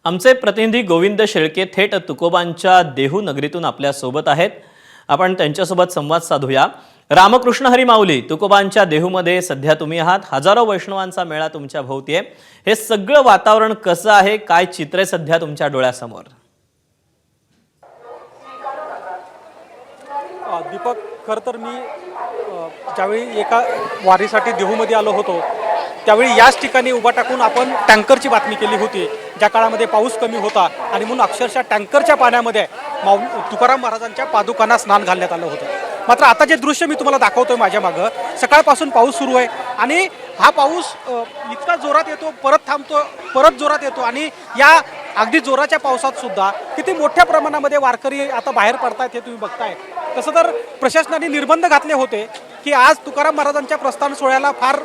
आमचे प्रतिनिधी गोविंद शेळके थेट तुकोबांच्या देहू नगरीतून आपल्या सोबत आहेत। आपण त्यांच्यासोबत संवाद साधूया। रामकृष्ण हरी माऊली, तुकोबांच्या देहूमध्ये सध्या तुम्ही आहात। हजारो वैष्णवांचा मेळा तुमच्या भोवती आहे। हे सगळं वातावरण कसं आहे, काय चित्र आहे सध्या तुमच्या डोळ्यासमोर? दीपक, खरं तर मी ज्यावेळी एका वारीसाठी देहूमध्ये आलो होतो त्यावेळी याच ठिकाणी उभा टाकून आपण टँकरची बातमी केली होती, ज्या काळामध्ये पाऊस कमी होता आणि म्हणून अक्षरशः टँकरच्या पाण्यामध्ये तुकाराम महाराजांच्या पादुकांना स्नान घालण्यात आलं होतं। मात्र आता जे दृश्य मी तुम्हाला दाखवतोय माझ्या मागं, सकाळपासून पाऊस सुरू आहे आणि हा पाऊस इतका जोरात येतो, परत थांबतो, परत जोरात येतो आणि या अगदी जोराच्या पावसात सुद्धा किती मोठ्या प्रमाणामध्ये वारकरी आता बाहेर पडतायत हे तुम्ही बघताय। तसं तर प्रशासनाने निर्बंध घातले होते की आज तुकाराम महाराजांच्या प्रस्थान सोहळ्याला फार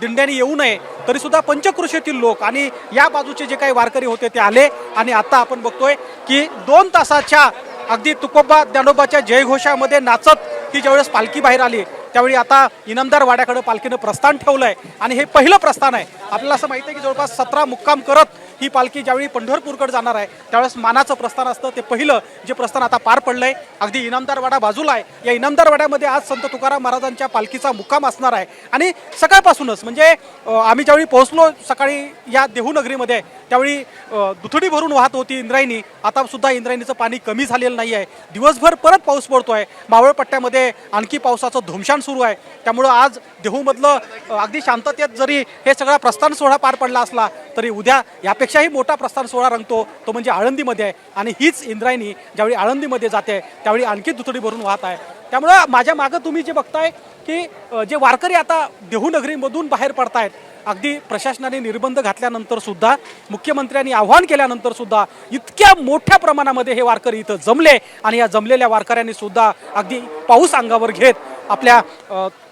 दिंड्याने येऊ नये, तरी सुद्धा पंचक्रोशीतील लोक आणि या बाजूचे जे काही वारकरी होते ते आले आणि आता आपण बघतोय की 2 तासाच्या अगदी तुकोबा ज्ञानोबाच्या जयघोषामध्ये नाचत ही ज्यावेळेस पालखी बाहेर आली त्यावेळी आता इनामदार वाड्याकडे पालखीनं प्रस्थान ठेवलंय आणि हे पहिलं प्रस्थान आहे। आपल्याला असं माहिती आहे की जवळपास 17 मुक्काम करत ही पालखी ज्यावेळी पंढरपूरकडे जाणार आहे त्यावेळेस मानाचं प्रस्थान असतं, ते पहिलं जे प्रस्थान आता पार पडलंय। अगदी इनामदार वाडा बाजूला आहे, या इनामदार वाड्यामध्ये आज संत तुकाराम महाराजांच्या पालखीचा मुक्काम असणार आहे आणि सकाळपासूनच म्हणजे आम्ही ज्यावेळी पोहोचलो सकाळी या देहू नगरीमध्ये त्यावेळी दुथडी भरून वाहत होती इंद्रायणी। आता सुद्धा इंद्रायणीचं पाणी कमी झालेलं नाही आहे, दिवसभर परत पाऊस पडतोय। मावळ पट्ट्यामध्ये आणखी पावसाचं धुमशान सुरू आहे, त्यामुळं आज देहूमधलं अगदी शांततेत जरी हे सगळा प्रस्थान सोहळा पार पडला असला तरी उद्या यापेक्षाही मोठा प्रस्थान सोहळा रंगतो, तो म्हणजे आळंदीमध्ये आहे आणि हीच इंद्रायणी ज्यावेळी आळंदीमध्ये जाते त्यावेळी आणखी दुथडी भरून वाहत आहे। त्यामुळं माझ्या मागं तुम्ही जे बघताय की जे वारकरी आता देहू नगरीमधून बाहेर पडतायत, अगदी प्रशासनाने निर्बंध घातल्यानंतर सुद्धा, मुख्यमंत्र्यांनी आव्हान केल्यानंतर सुद्धा इतक्या मोठ्या प्रमाणामध्ये हे वारकरी इथं जमले आणि या जमलेल्या वारकऱ्यांनी सुद्धा अगदी पाऊस अंगावर घेत आपल्या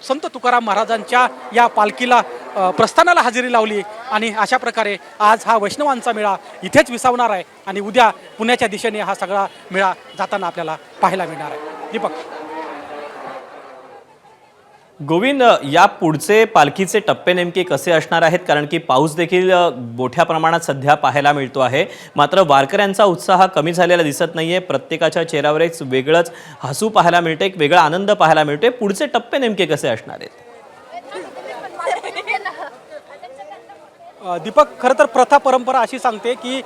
संत तुकाराम महाराजांच्या या पालखीला प्रस्थानाला हजेरी लावली आणि अशा प्रकारे आज हा वैष्णवांचा मेळा इथेच विसावणार आहे आणि उद्या पुण्याच्या दिशेने हा सगळा मेळा जाताना आपल्याला पाहायला मिळणार आहे। दीपक, गोविंद, या पुढचे पालखीचे टप्पे नेमके कसे असणार आहेत? कारण की पाऊस देखील मोठ्या प्रमाणात सध्या पाहायला मिळतो आहे, मात्र वारकऱ्यांचा उत्साह कमी झालेला दिसत नाहीये। प्रत्येकाच्या चेहऱ्यावर एक वेगळंच हसू पाहायला मिळते, एक वेगळा आनंद पाहायला मिळतोय। पुढचे टप्पे नेमके कसे असणार आहेत? दीपक, खरं तर प्रथा परंपरा अशी सांगते की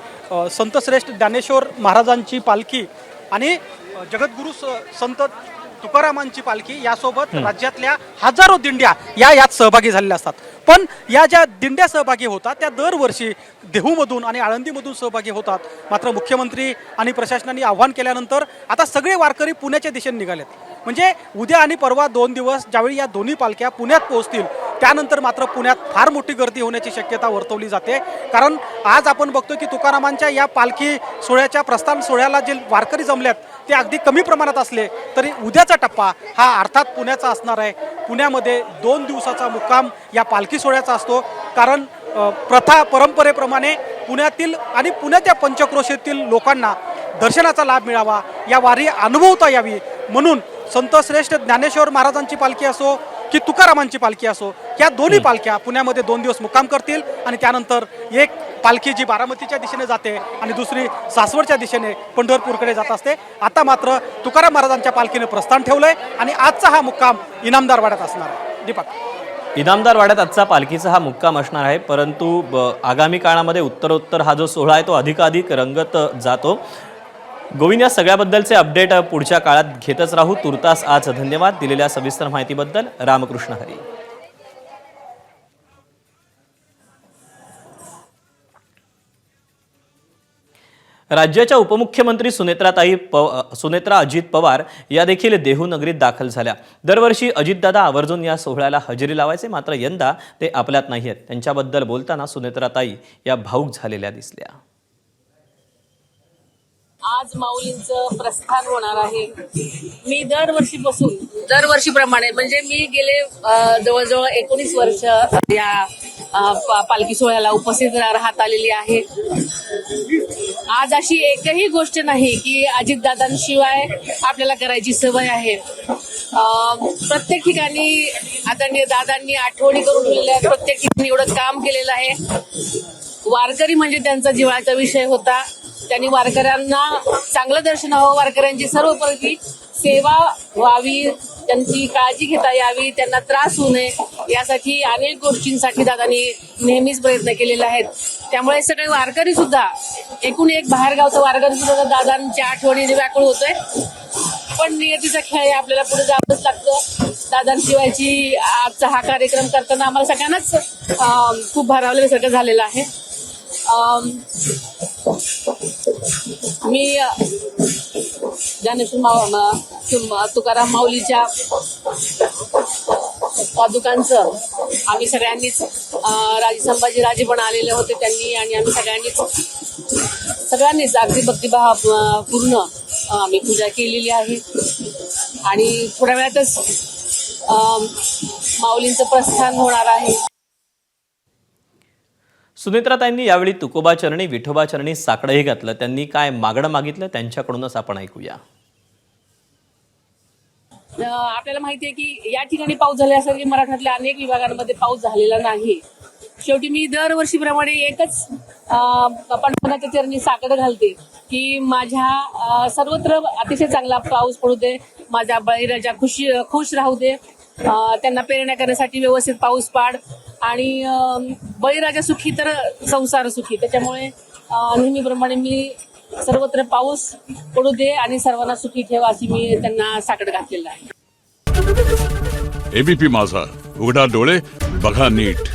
संतश्रेष्ठ ज्ञानेश्वर महाराजांची पालखी आणि जगद्गुरू संत तुकारामांची पालखी यासोबत राज्यातल्या हजारो दिंड्या यात सहभागी झालेल्या असतात। पण या ज्या दिंड्या सहभागी होतात त्या दरवर्षी देहूमधून आणि आळंदीमधून सहभागी होतात। मात्र मुख्यमंत्री आणि प्रशासनाने आव्हान केल्यानंतर आता सगळे वारकरी पुण्याच्या दिशेने निघालेत। म्हणजे उद्या आणि परवा 2 दिवस ज्यावेळी या दोन्ही पालख्या पुण्यात पोहोचतील त्यानंतर मात्र पुण्यात फार मोठी गर्दी होण्याची शक्यता वर्तवली जाते। कारण आज आपण बघतोय की तुकारामांच्या या पालखी सोहळ्याच्या प्रस्थान सोहळ्याला जे वारकरी जमल्यात ते अगदी कमी प्रमाणात असले तरी उद्याचा टप्पा हा अर्थात पुण्याचा असणार आहे। पुण्यामध्ये 2 दिवसाचा मुक्काम या पालखी सोहळ्याचा असतो, कारण प्रथा परंपरेप्रमाणे पुण्यातील आणि पुण्याच्या पंचक्रोशीतील लोकांना दर्शनाचा लाभ मिळावा, या वारी अनुभवता यावी म्हणून संत श्रेष्ठ ज्ञानेश्वर महाराजांची पालखी असो की तुकारामांची पालखी असो, या दोन्ही पालख्या पुण्यामध्ये 2 दिवस मुक्काम करतील आणि त्यानंतर एक पालखी जी बारामतीच्या दिशेने जाते आणि दुसरी सासवडच्या दिशेने पंढरपूरकडे जात असते। आता मात्र तुकाराम महाराजांच्या पालखीने प्रस्थान ठेवलंय आणि आजचा हा मुक्काम इनामदार वाड्यात असणार आहे। दीपक, इनामदार वाड्यात आजचा पालखीचा हा मुक्काम असणार आहे, परंतु आगामी काळामध्ये उत्तरोत्तर हा जो सोहळा आहे तो अधिकाधिक रंगत जातो। गोविंद, या सगळ्याबद्दलचे अपडेट पुढच्या काळात घेतच राहू। तुर्तास आज धन्यवाद दिलेल्या सविस्तर माहितीबद्दल। रामकृष्ण हरी। राज्याच्या उपमुख्यमंत्री सुनेत्रा अजित पवार या देखील देहू नगरीत दाखल झाल्या। दरवर्षी अजितदादा आवर्जून या सोहळ्याला हजेरी लावायचे, मात्र यंदा ते आपल्यात नाहीयेत। त्यांच्याबद्दल बोलताना सुनेत्राताई या भावूक झालेल्या दिसल्या। आज माऊलींचं प्रस्थान होणार आहे। मी दरवर्षीप्रमाणे म्हणजे मी गेले जवळजवळ 19 वर्ष या पालखी सोहळ्याला उपस्थित राहत आलेली आहे। आज अशी एकही गोष्ट नाही की अजितदादांशिवाय आपल्याला करायची सवय आहे। प्रत्येक ठिकाणी आदरणीय दादांनी आठवणी करून ठेवलेल्या, प्रत्येक ठिकाणी एवढं काम केलेलं आहे। वारकरी म्हणजे त्यांचा जिव्हाळ्याचा विषय होता. त्यांनी वारकऱ्यांना चांगलं दर्शन व्हावं, वारकऱ्यांची सर्वप्रती सेवा व्हावी, त्यांची काळजी घेता यावी, त्यांना त्रास होऊ नये यासाठी अनेक गोष्टींसाठी दादांनी नेहमीच प्रयत्न केलेले आहेत. त्यामुळे सगळे वारकरी सुद्धा, एकूण एक बाहेरगावचा वारकरी सुद्धा दादांच्या आठवणीने व्याकुळ होतोय. पण नियतीचा खेळ आहे, आपल्याला पुढे जावंच लागतं. दादांशिवायची आजचा हा कार्यक्रम करताना आम्हाला सगळ्यांनाच खूप भारावल्यासारखं झालेलं आहे. मी ज्ञानेश्वर तुकाराम माऊलीच्या पादुकांचं आम्ही सगळ्यांनीच राजे संभाजीराजे पण आलेले होते त्यांनी, आणि आम्ही सगळ्यांनीच अगदी भक्तिभाव पूर्ण आम्ही पूजा केलेली आहे. आणि थोड्या वेळातच माऊलींचं प्रस्थान होणार आहे. सुनेत्राताईंनी यावेळी तुकोबाचरणी विठोबाचरणी साकडंही घातलं. त्यांनी काय मागणं मागितलं त्यांच्याकडूनच आपण ऐकूया. आपल्याला माहिती आहे की या ठिकाणी पाऊस झाल्यासारखे मराठवाड्यातल्या अनेक विभागांमध्ये पाऊस झालेला नाही. शेवटी मी दरवर्षीप्रमाणे एकच पंढरनाथाच्या चरणी साकडं घालते की माझ्या सर्वत्र अतिशय चांगला पाऊस पडू दे, माझा बळीराजा खुश राहू दे, त्यांना पेरण्या करण्यासाठी व्यवस्थित पाऊस पाड, आणि बळीराजा सुखी तर संसार सुखी. त्याच्यामुळे नेहमीप्रमाणे मी सर्वत्र पाऊस पडू दे आणि सर्वांना सुखी ठेव अशी मी त्यांना साकडं घातलेलं आहे. एबीपी माझा, उघडा डोळे बघा नीट.